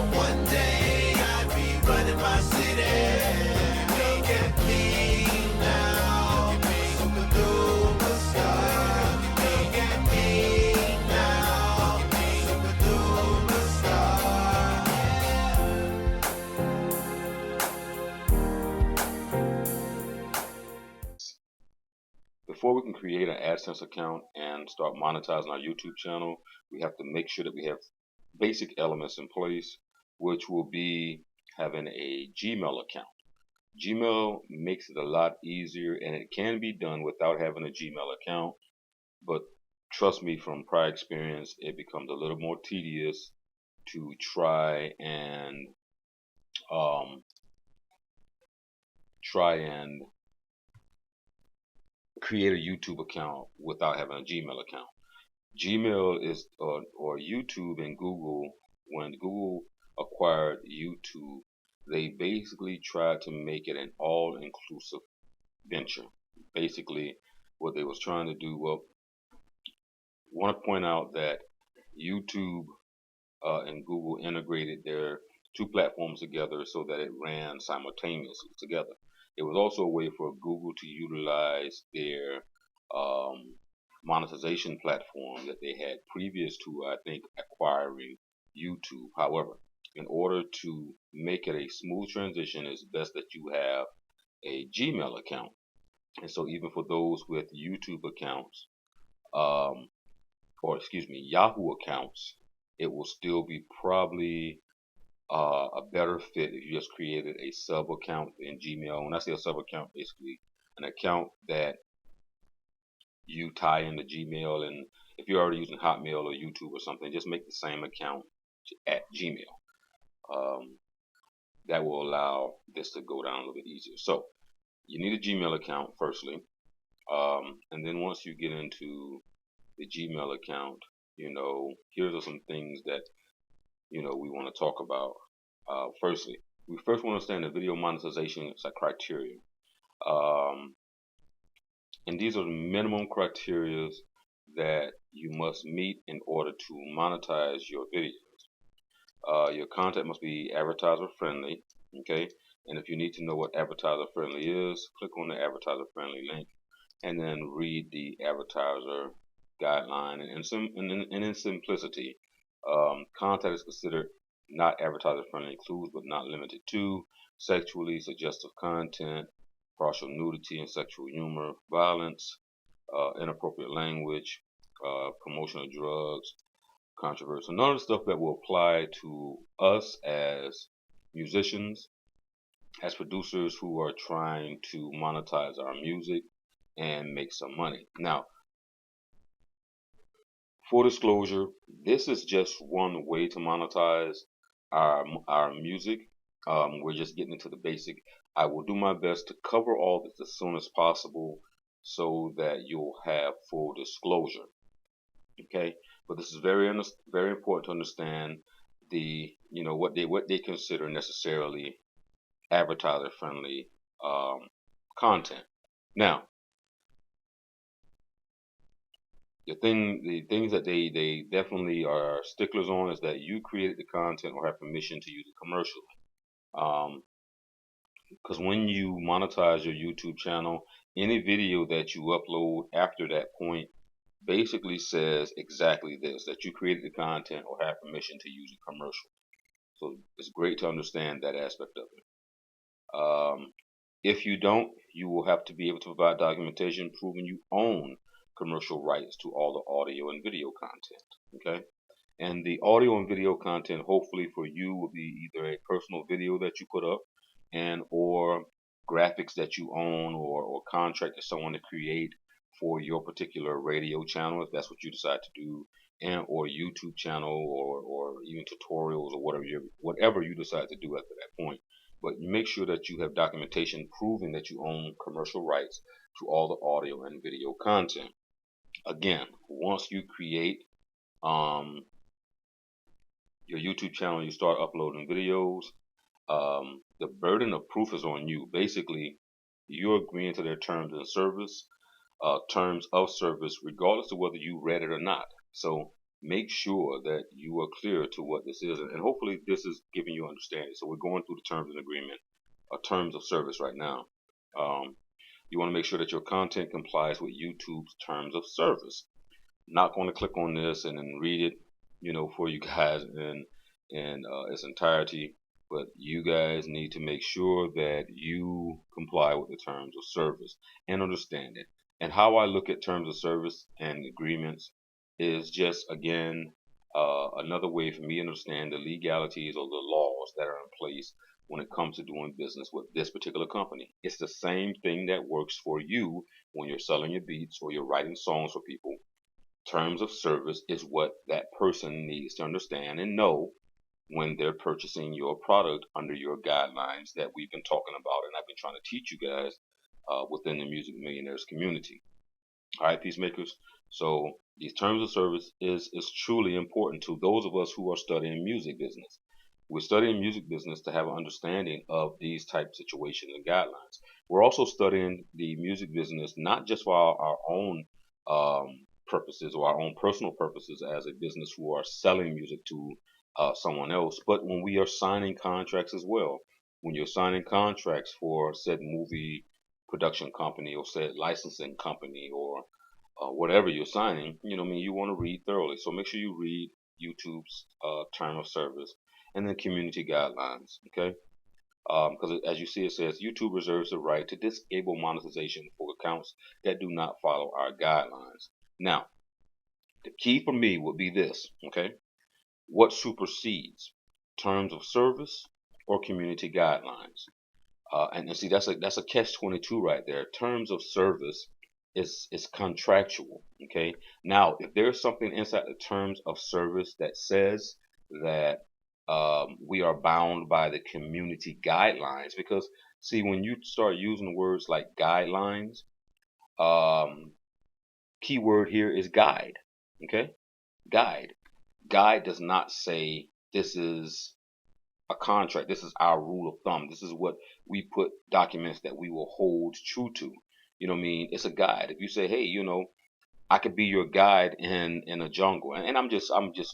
one day I'd be running my city. Look at me now, superstar. Look at me now, superstar. Before we can create an AdSense account and start monetizing our YouTube channel, we have to make sure that we have basic elements in place, which will be having a Gmail account. Gmail makes it a lot easier, and it can be done without having a Gmail account, but trust me, from prior experience, it becomes a little more tedious to try and create a YouTube account without having a Gmail account. Gmail is or YouTube and Google. When Google acquired YouTube, they basically tried to make it an all-inclusive venture. Basically, what they was trying to do. Well, want to point out that YouTube and Google integrated their two platforms together so that it ran simultaneously together. It was also a way for Google to utilize their monetization platform that they had previous to, I think, acquiring YouTube. However, in order to make it a smooth transition, it's best that you have a Gmail account. And so even for those with YouTube accounts, Yahoo accounts, it will still be probably a better fit if you just created a sub account in Gmail. When I say a sub account, basically an account that you tie into Gmail, and if you're already using Hotmail or YouTube or something, just make the same account at Gmail. That will allow this to go down a little bit easier. So you need a Gmail account firstly, and then once you get into the Gmail account, here are some things that we want to talk about. Firstly, we first want to understand the video monetization criteria, and these are the minimum criteria that you must meet in order to monetize your videos. Your content must be advertiser friendly, okay? And if you need to know what advertiser friendly is, click on the advertiser friendly link and then read the advertiser guideline. And in simplicity, content is considered not advertiser friendly, includes but not limited to sexually suggestive content, partial nudity and sexual humor, violence, inappropriate language, promotion of drugs, controversy. None of the stuff that will apply to us as musicians, as producers who are trying to monetize our music and make some money. Now, full disclosure, this is just one way to monetize our music. We're just getting into the basic. I will do my best to cover all this as soon as possible so that you'll have full disclosure. Okay, but this is very important to understand what they consider necessarily advertiser friendly content. Now, the things that they definitely are sticklers on is that you created the content or have permission to use it commercially. Because when you monetize your YouTube channel, any video that you upload after that point basically says exactly this, that you created the content or have permission to use it commercially. So it's great to understand that aspect of it. If you don't, you will have to be able to provide documentation proving you own commercial rights to all the audio and video content. Okay, and the audio and video content, hopefully for you, will be either a personal video that you put up and or graphics that you own or contract someone to create for your particular radio channel, if that's what you decide to do, and or YouTube channel or even tutorials or whatever you decide to do after that point. But make sure that you have documentation proving that you own commercial rights to all the audio and video content. Again, once you create your YouTube channel, you start uploading videos, the burden of proof is on you. Basically, you're agreeing to their terms of service, regardless of whether you read it or not. So make sure that you are clear to what this is, and hopefully this is giving you understanding. So we're going through the terms and agreement, terms of service right now. Um, you want to make sure that your content complies with YouTube's terms of service. Not going to click on this and then read it, for you guys in its entirety. But you guys need to make sure that you comply with the terms of service and understand it. And how I look at terms of service and agreements is just again another way for me to understand the legalities or the laws that are in place when it comes to doing business with this particular company. It's the same thing that works for you when you're selling your beats or you're writing songs for people. Terms of service is what that person needs to understand and know when they're purchasing your product under your guidelines that we've been talking about and I've been trying to teach you guys within the Music Millionaires community. All right, peacemakers. So these terms of service is truly important to those of us who are studying music business. We're studying music business to have an understanding of these type situations and guidelines. We're also studying the music business not just for our own purposes or our own personal purposes as a business who are selling music to someone else, but when we are signing contracts as well. When you're signing contracts for said movie production company or said licensing company or whatever you're signing, you want to read thoroughly. So make sure you read YouTube's term of service and then community guidelines. Okay, because as you see, it says YouTube reserves the right to disable monetization for accounts that do not follow our guidelines. Now, the key for me would be this. Okay, what supersedes terms of service or community guidelines? And see, that's a catch-22 right there. Terms of service is contractual. Okay. Now, if there's something inside the terms of service that says that we are bound by the community guidelines, because see, when you start using words like guidelines, um, keyword here is guide. Okay, guide. Guide does not say this is a contract. This is our rule of thumb. This is what we put documents that we will hold true to. You know what I mean? It's a guide. If you say, hey, I could be your guide in a jungle, and I'm just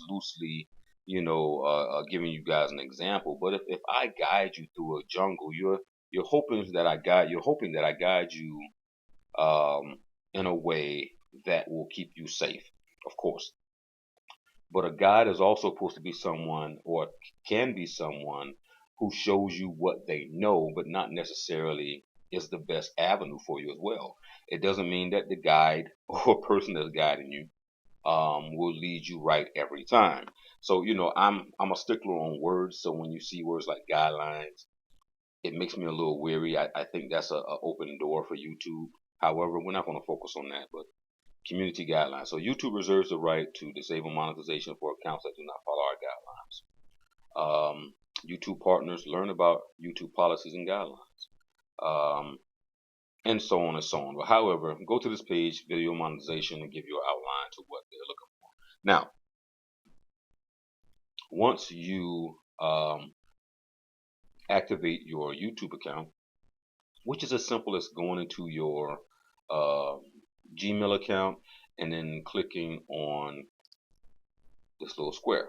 loosely, giving you guys an example. But if I guide you through a jungle, you're hoping that I guide you in a way that will keep you safe, of course. But a guide is also supposed to be someone, or can be someone, who shows you what they know, but not necessarily is the best avenue for you as well. It doesn't mean that the guide or person that's guiding you will lead you right every time. So I'm a stickler on words. So when you see words like guidelines, it makes me a little weary. I think that's a open door for YouTube. However, we're not going to focus on that, but community guidelines. So YouTube reserves the right to disable monetization for accounts that do not follow our guidelines. YouTube partners learn about YouTube policies and guidelines, and so on and so on. But however, go to this page, video monetization, and give you an outline to what they're looking for. Now, once you activate your YouTube account, which is as simple as going into your Gmail account and then clicking on this little square.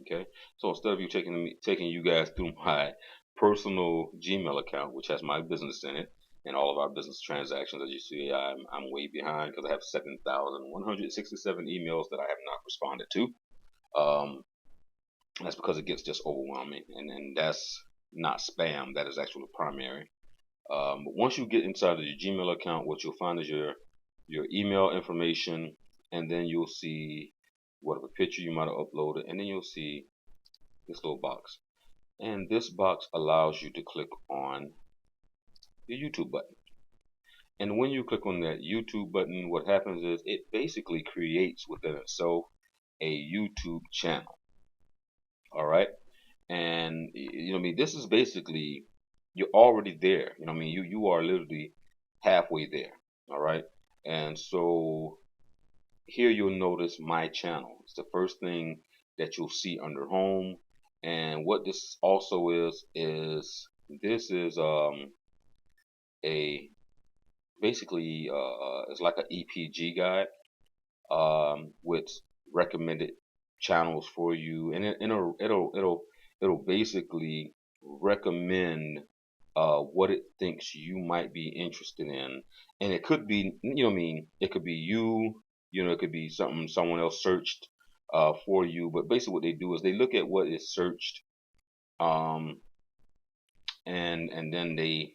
Okay, so instead of you taking you guys through my personal Gmail account, which has my business in it and all of our business transactions, as you see, I'm way behind because I have 7,167 emails that I have not responded to. That's because it gets just overwhelming, and that's not spam. That is actually primary. But once you get inside of your Gmail account, what you'll find is your email information, and then you'll see whatever picture you might have uploaded, and then you'll see this little box. And this box allows you to click on the YouTube button. And when you click on that YouTube button, what happens is it basically creates within itself a YouTube channel. All right. And this is basically, you're already there. You are literally halfway there. All right. And so here you'll notice my channel. It's the first thing that you'll see under home. And what this also is this is a basically it's like an EPG guide with recommended channels for you, and it'll basically recommend what it thinks you might be interested in. And it could be, what I mean, it could be you, it could be something someone else searched for you. But basically what they do is they look at what is searched, um and then the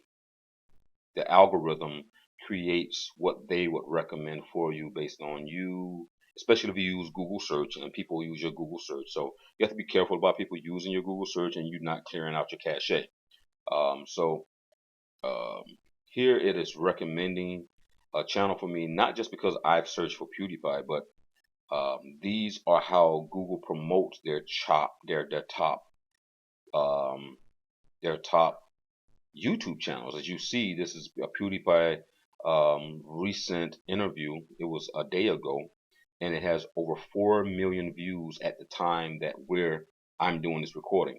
algorithm creates what they would recommend for you based on you, especially if you use Google search and people use your Google search. So you have to be careful about people using your Google search and you not clearing out your cache. So um, here it is recommending a channel for me, not just because I've searched for PewDiePie, but these are how Google promotes um, their top YouTube channels. As you see, this is a PewDiePie recent interview. It was a day ago, and it has over 4 million views at the time that I'm doing this recording.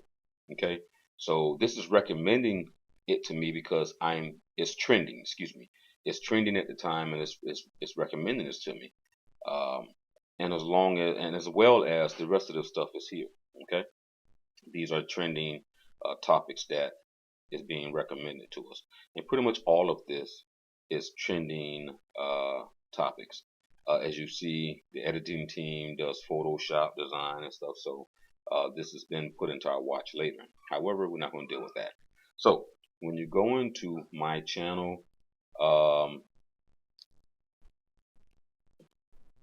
Okay, so this is recommending it to me because it's trending. Excuse me, it's trending at the time, and it's recommending this to me. Um, and as well as the rest of the stuff is here. Okay, these are trending topics that is being recommended to us. And pretty much all of this is trending topics. As you see, the editing team does Photoshop design and stuff. So this has been put into our watch later. However, we're not going to deal with that. So when you go into my channel, um,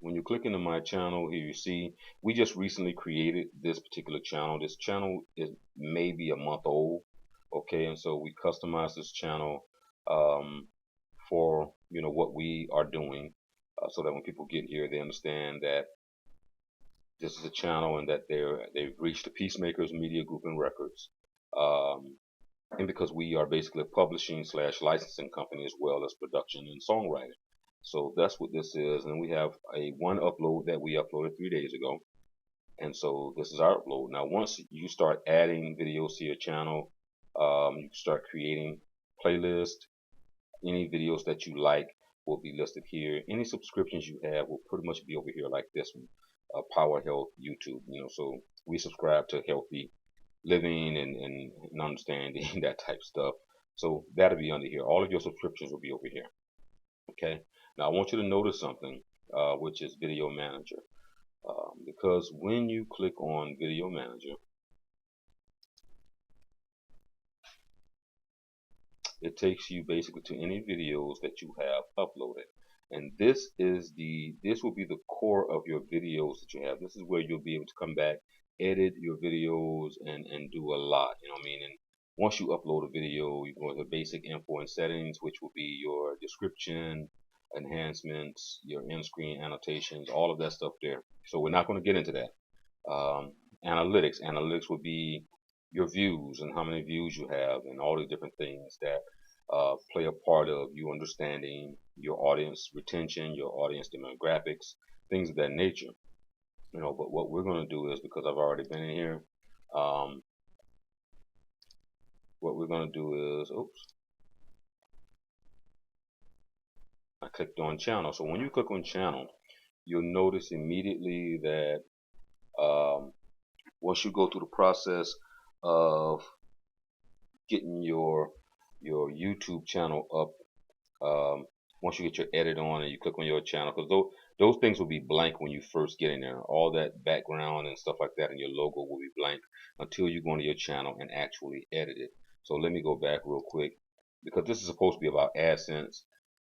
when you click into my channel, here you see we just recently created this particular channel. This channel is maybe a month old. Okay, and so we customize this channel for what we are doing, so that when people get here, they understand that this is a channel and that they've reached the PieceMakerz Media Group and Records, and because we are basically a publishing / licensing company as well as production and songwriting. So that's what this is, and we have one upload that we uploaded 3 days ago. And so this is our upload. Now, once you start adding videos to your channel, you start creating playlists. Any videos that you like will be listed here. Any subscriptions you have will pretty much be over here like this one, Power Health YouTube. So we subscribe to healthy living and understanding that type of stuff. So that'll be under here. All of your subscriptions will be over here. Okay. Now I want you to notice something, which is Video Manager. Because when you click on Video Manager, it takes you basically to any videos that you have uploaded, and this will be the core of your videos that you have. This is where you'll be able to come back, edit your videos, and do a lot. You know what I mean? And once you upload a video, you go to basic info and settings, which will be your description, enhancements, your in-screen annotations, all of that stuff there. So we're not going to get into that. Analytics will be your views and how many views you have and all the different things that play a part of you understanding your audience retention, your audience demographics, things of that nature. But what we're going to do is, because I've already been in here, what we're going to do is, I clicked on channel. So when you click on channel, you'll notice immediately that once you go through the process of getting your YouTube channel up, once you get your edit on and you click on your channel, because those things will be blank when you first get in there. All that background and stuff like that and your logo will be blank until you go into your channel and actually edit it. So let me go back real quick, because this is supposed to be about AdSense,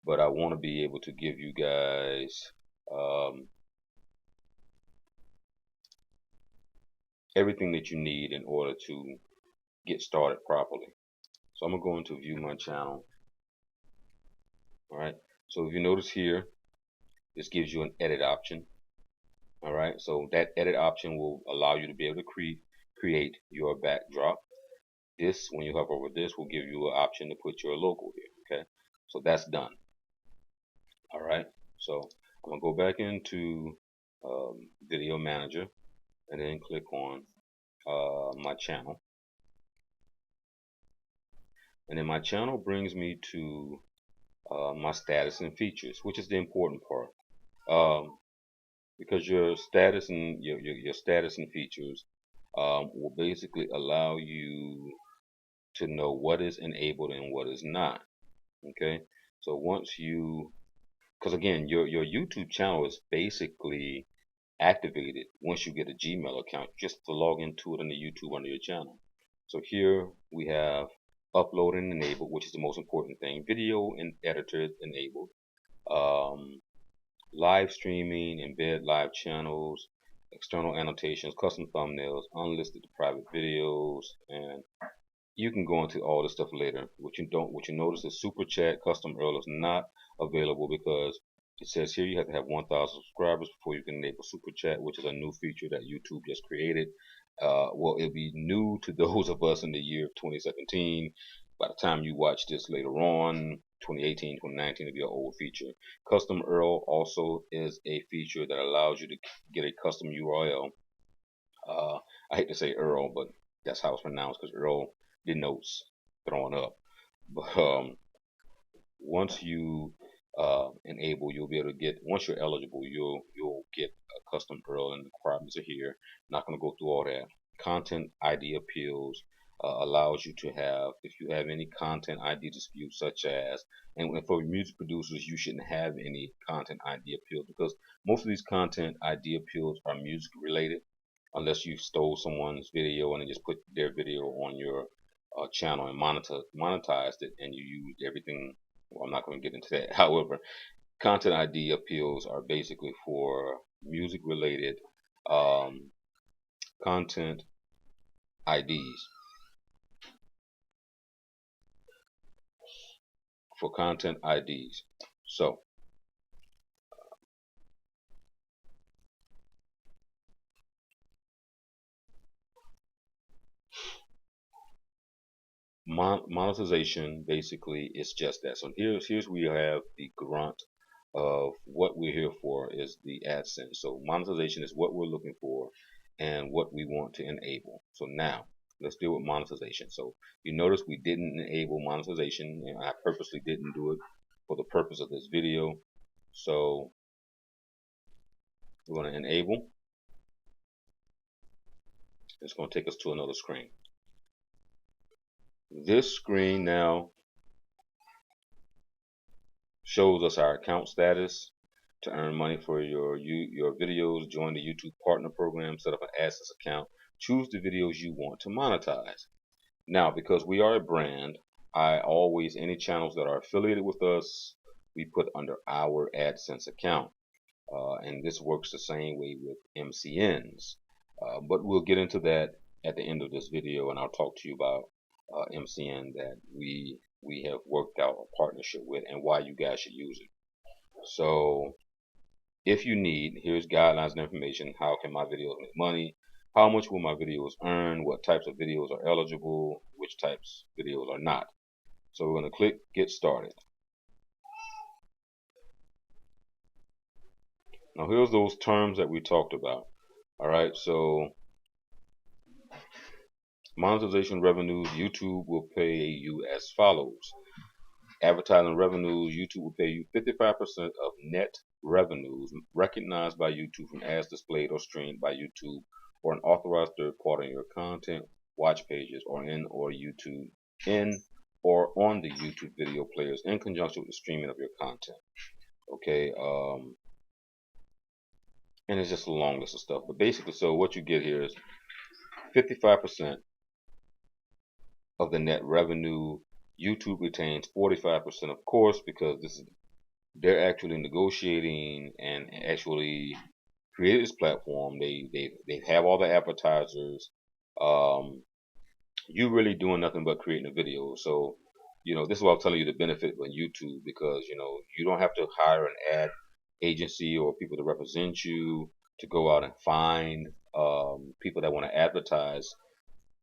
but I want to be able to give you guys everything that you need in order to get started properly. So I'm going to go into view my channel. Alright, so if you notice here, this gives you an edit option. Alright, so that edit option will allow you to be able to create your backdrop. This, when you hover over this, will give you an option to put your logo here. Okay, so that's done. Alright, so I'm going to go back into Video Manager and then click on my channel. And then my channel brings me to my status and features, which is the important part. because your status and your status and features will basically allow you to know what is enabled and what is not. Okay, so once you, because again, your YouTube channel is basically activated once you get a Gmail account, just to log into it on the YouTube under your channel. So here we have upload and enabled, which is the most important thing. Video and editor enabled. Live streaming, embed live channels, external annotations, custom thumbnails, unlisted private videos, and you can go into all this stuff later. What you notice is super chat custom URL is not available because it says here you have to have 1,000 subscribers before you can enable super chat, which is a new feature that YouTube just created. Well, it'll be new to those of us in the year of 2017. By the time you watch this later on, 2018, 2019, it'll be an old feature. Custom URL also is a feature that allows you to get a custom URL. I hate to say URL, but that's how it's pronounced because URL denotes throwing up. But once you enable, you'll be able to get, once you're eligible, you'll get a custom URL, and the requirements are here. Not going to go through all that. Content ID appeals allows you to have, if you have any content ID disputes, such as, and for music producers, you shouldn't have any content ID appeals because most of these content ID appeals are music related, unless you stole someone's video and then just put their video on your channel and monetized it, and you used everything. Well, I'm not going to get into that. However, content ID appeals are basically for music related content IDs. For content IDs. So monetization basically is just that. So here's where you have the grunt of what we're here for is the AdSense. So monetization is what we're looking for and what we want to enable. So now let's deal with monetization. So you notice we didn't enable monetization, and I purposely didn't do it for the purpose of this video. So we're going to enable. It's going to take us to another screen. This screen now shows us our account status. To earn money for your videos, join the YouTube Partner Program, set up an AdSense account, choose the videos you want to monetize. Now, because we are a brand, I always, any channels that are affiliated with us, we put under our AdSense account. And this works the same way with MCNs. But we'll get into that at the end of this video, and I'll talk to you about MCN that we have worked out a partnership with and why you guys should use it. So if you need, here's guidelines and information. How can my videos make money? How much will my videos earn? What types of videos are eligible? Which types of videos are not? So we're going to click get started. Now here's those terms that we talked about. All right, so monetization revenues, YouTube will pay you as follows. Advertising revenues, YouTube will pay you 55% of net revenues recognized by YouTube from ads displayed or streamed by YouTube or an authorized third party in your content, watch pages, or YouTube in or on the YouTube video players in conjunction with the streaming of your content. Okay, and it's just a long list of stuff. But basically, so what you get here is 55% of the net revenue. YouTube retains 45%, of course, because this is, they're actually negotiating and actually created this platform. They have all the advertisers. You really doing nothing but creating a video. So this is what I'm telling you, the benefit of YouTube, because you don't have to hire an ad agency or people to represent you to go out and find people that want to advertise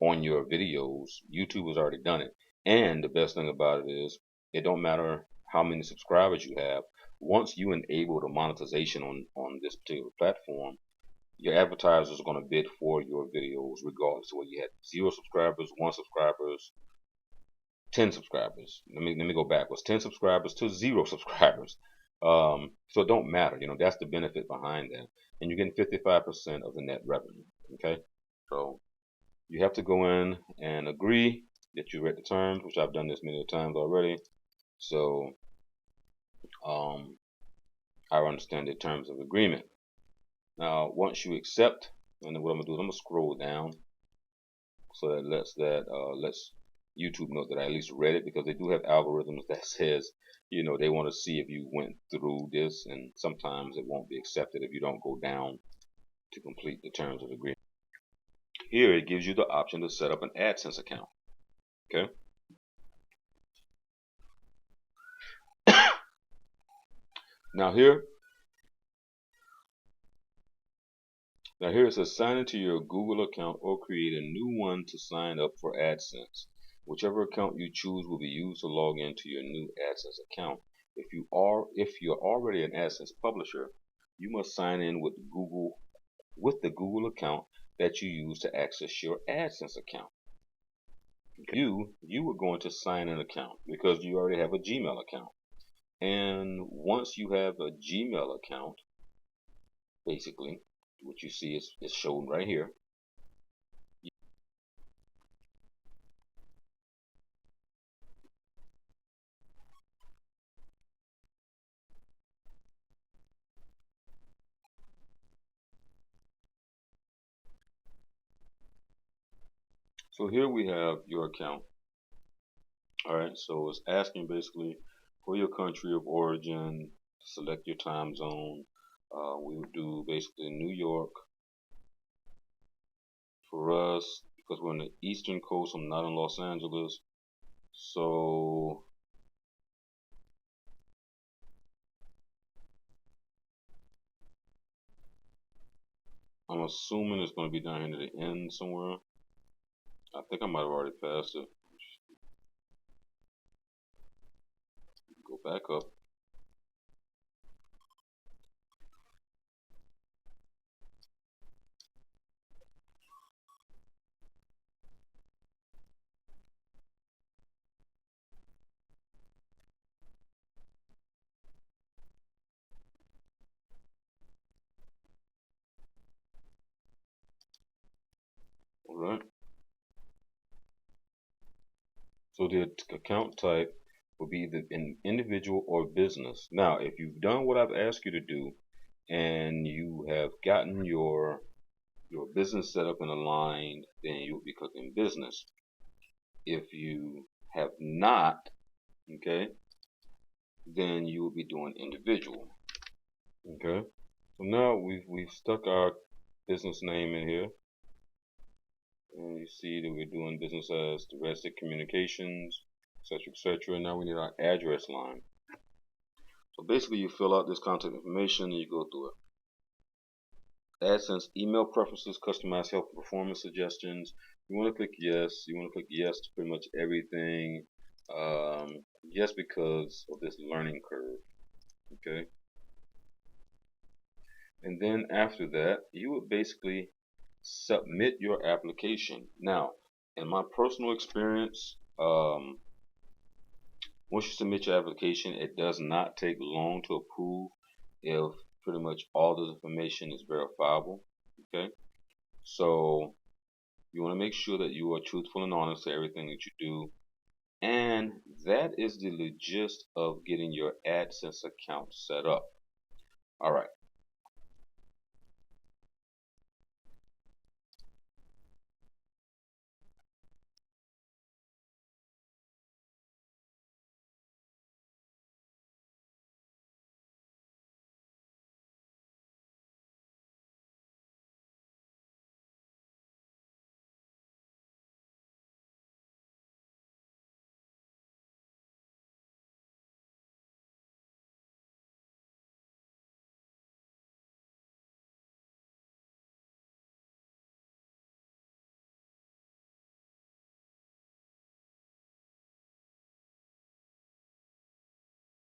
on your videos. YouTube has already done it. And the best thing about it is, it don't matter how many subscribers you have. Once you enable the monetization on this particular platform, your advertisers are going to bid for your videos regardless of whether you had 0 subscribers, 1 subscribers, 10 subscribers. Let me go backwards. 10 subscribers to 0 subscribers. So it don't matter, that's the benefit behind that. And you're getting 55% of the net revenue. Okay. So you have to go in and agree that you read the terms, which I've done this many times already. So I understand the terms of agreement. Now, once you accept, and then what I'm gonna do is I'm gonna scroll down so that lets YouTube know that I at least read it, because they do have algorithms that says, they want to see if you went through this, and sometimes it won't be accepted if you don't go down to complete the terms of agreement. Here it gives you the option to set up an AdSense account. Okay. Now here it says sign into your Google account or create a new one to sign up for AdSense. Whichever account you choose will be used to log into your new AdSense account. If you're already an AdSense publisher, you must sign in with the Google account that you use to access your AdSense account. You are going to sign an account because you already have a Gmail account. And once you have a Gmail account, basically, what you see is shown right here. So here we have your account. Alright, so it's asking basically for your country of origin, select your time zone. We would do basically New York for us because we're on the eastern coast. I'm not in Los Angeles. So I'm assuming it's going to be down here to the end somewhere. I think I might have already passed it. Go back up. Alright. So the account type will be an individual or business. Now, if you've done what I've asked you to do and you have gotten your business set up and aligned, then you'll be clicking business. If you have not, okay, then you will be doing individual. Okay. So now we've stuck our business name in here. And you see that we're doing business as domestic communications, etc., etc. Now we need our address line. So basically, you fill out this contact information and you go through it. AdSense email preferences, customized health and performance suggestions. You want to click yes. You want to click yes to pretty much everything. Yes, because of this learning curve. Okay. And then after that, you would basically submit your application. Now, in my personal experience, once you submit your application, it does not take long to approve if pretty much all the information is verifiable. Okay, so you want to make sure that you are truthful and honest to everything that you do, and that is the gist of getting your AdSense account set up. All right,